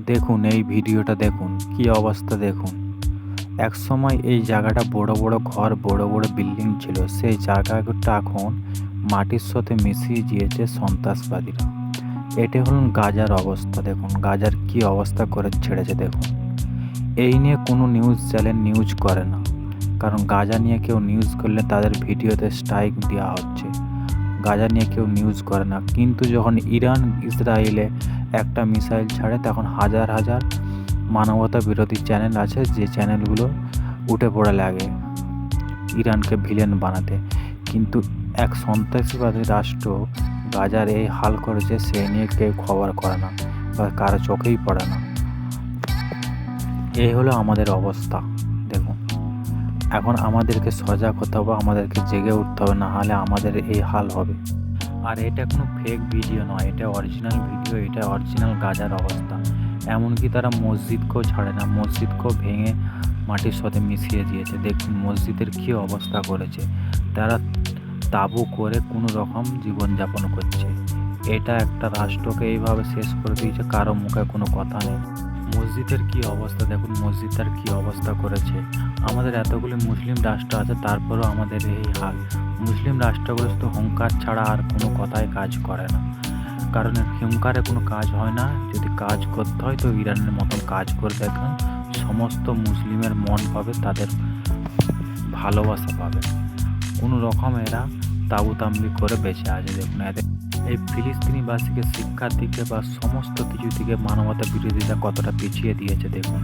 দেখুন এই ভিডিওটা দেখুন, কি অবস্থা দেখুন। একসময় এই জায়গাটা বড় বড় ঘর, বড় বড় বিল্ডিং ছিল। সেই জায়গাটা এখন মাটির সাথে মিশিয়ে দিয়েছে সন্ত্রাসবাদীরা। এটা হলো গাজার অবস্থা। দেখুন গাজার কি অবস্থা করে ছেড়েছে দেখুন। এই নিয়ে কোনো নিউজ চ্যানেল নিউজ করে না, কারণ গাজা নিয়ে কেউ নিউজ করলে তাদের ভিডিওতে স্ট্রাইক দেওয়া হচ্ছে। গাজা নিয়ে কেউ নিউজ করে না, কিন্তু যখন ইরান ইসরায়েলে একটা মিসাইল ছাড়ে তখন হাজার হাজার মানবতা বিরোধী চ্যানেল আছে, যে চ্যানেলগুলো উঠে পড়ে লাগে ইরানকে ভিলেন বানাতে। কিন্তু এক সন্ত্রাসবাদী রাষ্ট্র গাজার এই হাল করেছে, সে নিয়ে কেউ খবর করে না বা কারো চোখেই পড়ে না। এই হলো আমাদের অবস্থা। দেখুন এখন আমাদেরকে সজাগ হতে হবে, আমাদেরকে জেগে উঠতে হবে, না হলে আমাদের এই হাল হবে। আর এটা কোনো ফেক ভিডিও নয়, এটা অরিজিনাল ভিডিও, এটা অরিজিনাল গাজার অবস্থা। এমনকি তারা মসজিদকেও ছাড়ে না, মসজিদকেও ভেঙে মাটির সাথে মিশিয়ে দিয়েছে। দেখুন মসজিদের কী অবস্থা করেছে। তারা তাঁবু করে কোনো রকম জীবনযাপন করছে। এটা একটা রাষ্ট্রকে এইভাবে শেষ করে দিয়েছে, কারো মুখে কোনো কথা নেই। মসজিদের কি অবস্থা দেখুন, মসজিদটার কি অবস্থা করেছে। আমাদের এতগুলি মুসলিম রাষ্ট্র আছে, তারপরেও আমাদের এই হাল। মুসলিম রাষ্ট্রগুলো শুধু হুঙ্কার ছাড়া আর কোনো কথাই কাজ করে না, কারণ হুঙ্কারে কোনো কাজ হয় না। যদি কাজ করতে হয় তো ইরানের মতন কাজ করে দেখুন, সমস্ত মুসলিমের মন পাবে, তাদের ভালোবাসা পাবে। কোনো রকম এরা তাঁবুতাম্বি করে বেঁচে আছে। দেখুন এদের এই ফিলিস্তিনিবাসীকে শিক্ষার দিকে বা সমস্ত কিছু দিকে মানবতা বিরোধীরা কতটা পিছিয়ে দিয়েছে দেখুন।